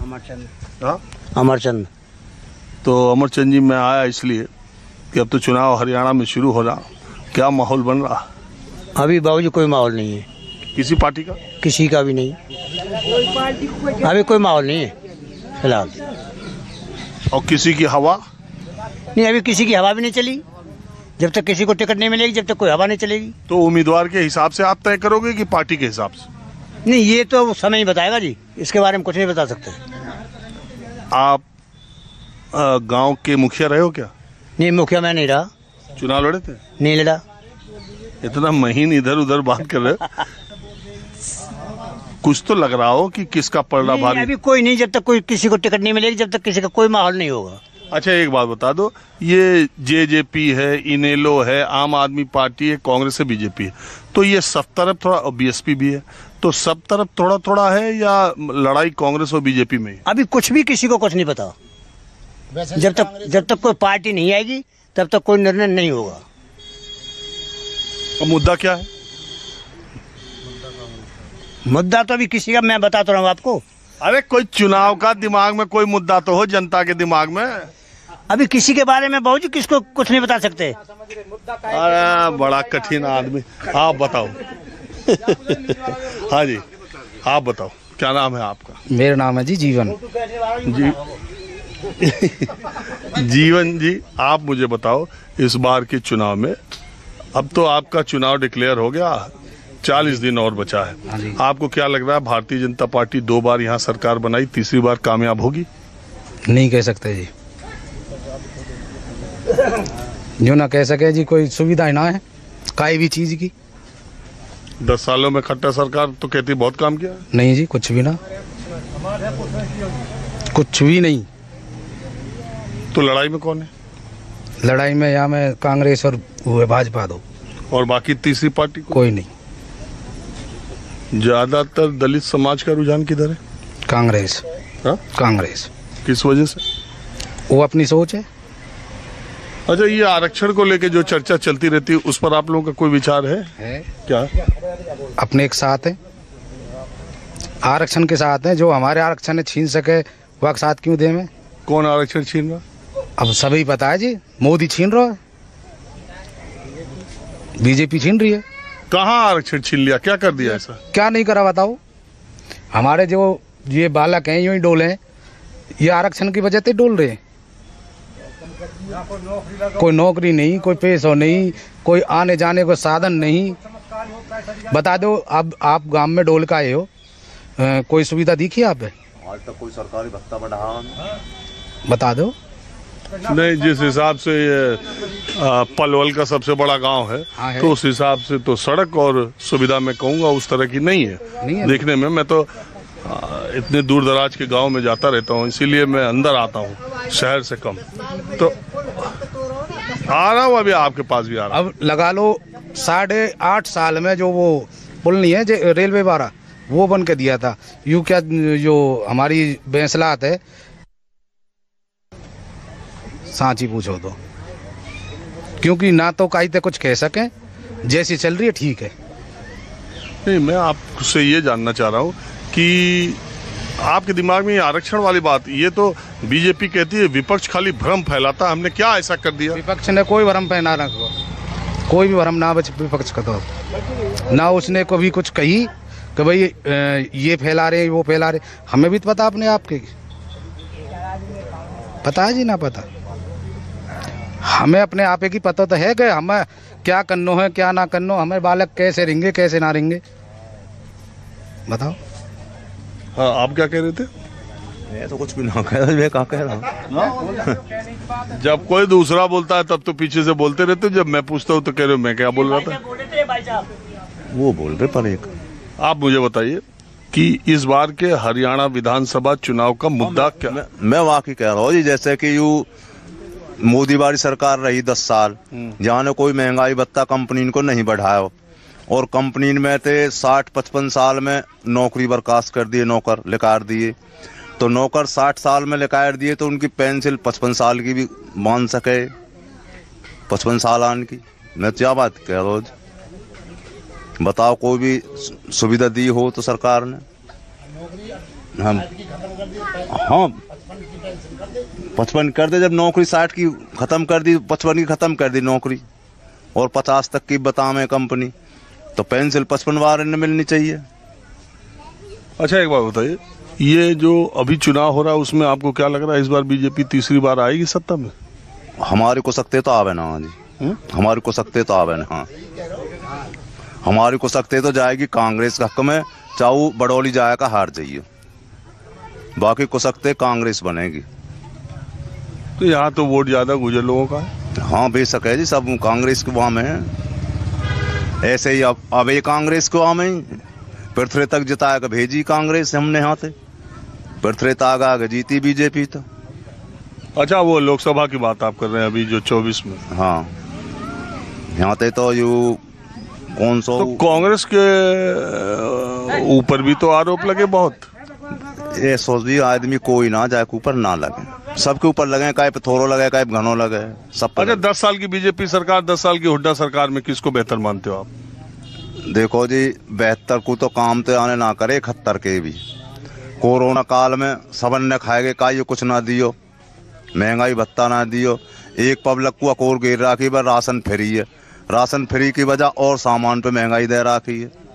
अमरचंद। हाँ, अमरचंद। तो अमरचंद जी, मैं आया इसलिए कि अब तो चुनाव हरियाणा में शुरू हो रहा, क्या माहौल बन रहा? अभी बाबूजी कोई माहौल नहीं है, किसी पार्टी का? किसी का भी नहीं, अभी कोई माहौल नहीं है फिलहाल। और किसी की हवा नहीं, अभी किसी की हवा भी नहीं चली। जब तक किसी को टिकट नहीं मिलेगी, जब तक कोई हवा नहीं चलेगी। तो उम्मीदवार के हिसाब से आप तय करोगे कि पार्टी के हिसाब से? नहीं, ये तो समय ही बताएगा जी, इसके बारे में कुछ नहीं बता सकते। आप गांव के मुखिया रहे हो क्या? नहीं, मुखिया मैं नहीं रहा। चुनाव लड़े थे? नहीं लड़ा। इतना महीन इधर उधर बात कर रहे हो, कुछ तो लग रहा हो कि किसका पलड़ा भारी? अभी कोई नहीं, जब तक कोई किसी को टिकट नहीं मिलेगी, जब तक किसी का कोई माहौल नहीं होगा। अच्छा, एक बात बता दो, ये जेजेपी है, इनेलो है, आम आदमी पार्टी है, कांग्रेस है, बीजेपी है, तो ये सब तरफ थोड़ा, और बीएसपी भी है, तो सब तरफ थोड़ा थोड़ा है या लड़ाई कांग्रेस और बीजेपी में? अभी कुछ भी किसी को कुछ नहीं पता। जब तक कोई पार्टी नहीं आएगी, तब तक कोई निर्णय नहीं होगा। और मुद्दा क्या है? मुद्दा तो अभी किसी का, मैं बताता रहा हूँ आपको। अरे कोई चुनाव का दिमाग में कोई मुद्दा तो हो, जनता के दिमाग में। अभी किसी के बारे में बाबूजी किसको कुछ नहीं बता सकते। अरे बड़ा कठिन आदमी, आप बताओ। हाँ जी, आप बताओ, क्या नाम है आपका? मेरा नाम है जी जीवन। जी जीवन जी, आप मुझे बताओ, इस बार के चुनाव में, अब तो आपका चुनाव डिक्लेयर हो गया, 40 दिन और बचा है, आपको क्या लग रहा है, भारतीय जनता पार्टी 2 बार यहाँ सरकार बनाई, तीसरी बार कामयाब होगी? नहीं कह सकते जी, जो ना कह सके जी, कोई सुविधा ना है कोई भी चीज की। 10 सालों में खट्टर सरकार तो कहती बहुत काम किया। नहीं जी, कुछ भी ना, कुछ भी नहीं। तो लड़ाई में कौन है? लड़ाई में यहाँ में कांग्रेस और वो है भाजपा दो, और बाकी तीसरी पार्टी कोई नहीं। ज्यादातर दलित समाज का रुझान किधर है? कांग्रेस। हाँ? कांग्रेस। किस वजह से? वो अपनी सोच है। अच्छा, ये आरक्षण को लेके जो चर्चा चलती रहती है, उस पर आप लोगों का कोई विचार है? क्या? अपने एक साथ है, आरक्षण के साथ है, जो हमारे आरक्षण छीन सके वह साथ क्यों दे में? कौन आरक्षण छीन रहा? अब सभी पता है जी, मोदी छीन रहा है, बीजेपी छीन रही है। कहाँ आरक्षण छीन लिया, क्या कर दिया ऐसा? क्या नहीं करा बताओ? हमारे जो ये बालक हैं यूं ही डोले हैं, ये आरक्षण की वजह से डोल रहे हैं। कोई नौकरी नहीं, कोई पैसा नहीं, कोई आने जाने को साधन नहीं। बता दो, अब आप गांव में डोल का आए हो, कोई सुविधा दिखी आप? आज तक कोई सरकारी भत्ता बढ़ा? बता दो। नहीं, जिस हिसाब से ये पलवल का सबसे बड़ा गांव है, है। तो उस हिसाब से तो सड़क और सुविधा मैं कहूँगा उस तरह की नहीं है। देखने में, मैं तो इतने दूर दराज के गांव में जाता रहता हूँ, इसीलिए मैं अंदर आता हूँ, शहर से कम। तो आ रहा हूँ, अभी आपके पास भी आ रहा हूँ। अब लगा लो 8.5 साल में जो वो पुल नहीं है रेलवे वाला, वो बन के दिया था। यूँ क्या, जो हमारी बैंसलात है, सांची पूछो तो, क्योंकि ना तो काई ते कुछ कह सके, जैसी चल रही है ठीक है। नहीं, मैं आपसे ये जानना चाह रहा हूँ कि आपके दिमाग में ये आरक्षण वाली बात, ये तो बीजेपी कहती है विपक्ष खाली भ्रम फैलाता, हमने क्या ऐसा कर दिया? विपक्ष ने कोई भ्रम फैला रखो, कोई भी भ्रम ना बच विपक्ष का, तो ना उसने कभी कुछ कही कि भाई ये फैला रहे वो फैला रहे। हमें भी तो पता, अपने आपके पता है जी, ना पता हमें अपने आप की पता तो है कि हमें क्या करनो है क्या ना करनो, हमें बालक कैसे रहेंगे कैसे ना रहेंगे, बताओ। हाँ, आप क्या कह रहे थे? मैं तो कुछ भी ना कह रहा, मैं कहाँ कह रहा हूँ। जब कोई दूसरा बोलता है तब तो पीछे से बोलते रहते, जब मैं पूछता हूँ तो कह रहे हो मैं क्या बोल रहा था? वो बोल रहे पर एक। आप मुझे बताइए कि इस बार के हरियाणा विधानसभा चुनाव का मुद्दा क्या? मैं वाकई कह रहा हूँ जी, जैसे कि यू मोदी वाली सरकार रही 10 साल, जहाँ ने कोई महंगाई भत्ता कंपनी को नहीं बढ़ाया, और कंपनी में थे 60-55 साल में नौकरी बर्खास्त कर दिए, नौकर लिकार दिए। तो नौकर 60 साल में लिकार दिए तो उनकी पेंशन 55 साल की भी मान सके, 55 साल आन की। मैं क्या बात कह रहा हूँ, बताओ कोई भी सुविधा दी हो तो सरकार ने? हम हाँ 55 कर दे, जब नौकरी 60 की खत्म कर दी, 55 की खत्म कर दी नौकरी और 50 तक की बतावे कंपनी, तो पेंसिल 55 बार इन्हें मिलनी चाहिए। अच्छा एक बात बताइए, ये जो अभी चुनाव हो रहा है उसमें आपको क्या लग रहा है, इस बार बीजेपी तीसरी बार आएगी सत्ता में? हमारे को सकते तो आवे ना। हाँ जी, हमारे को सकते तो आवे ना। हाँ, हमारे को सकते तो जाएगी कांग्रेस के हक में, चाहे बड़ौली जाएगा हार जाइए, बाकी को सकते कांग्रेस बनेगी। तो यहाँ तो वोट ज्यादा गुजर लोगों का है। हाँ बेशक है जी, सब कांग्रेस के वहाँ में है। ऐसे ही अब ये कांग्रेस को वहाँ में पृथ्वी तक जिताया के भेजी कांग्रेस हमने यहाँ से, पृथ्वी तक आगे जीती बीजेपी। तो अच्छा वो लोकसभा की बात आप कर रहे हैं अभी जो 24 में? हाँ, यहाँ पे तो यू कौन सो तो कांग्रेस के ऊपर भी तो आरोप लगे बहुत। ये सोच भी आदमी कोई ना जाए ऊपर ना लगे, सबके ऊपर लगे, काहे पे थोड़ो लगे काहे पे घनो लगे, सब पर। अच्छा 10 साल की बीजेपी सरकार, 10 साल की हुड्डा सरकार में किसको बेहतर मानते हो आप? देखो जी, 72 को तो काम तो आने ना करे, 71 के भी कोरोना काल में सबन ने खाएगे का ये कुछ ना दियो, महंगाई भत्ता ना दियो, एक पब्लिक को अकोर गिर रखी, पर राशन फ्री है, राशन फ्री की वजह और सामान पे महंगाई दे रखी है।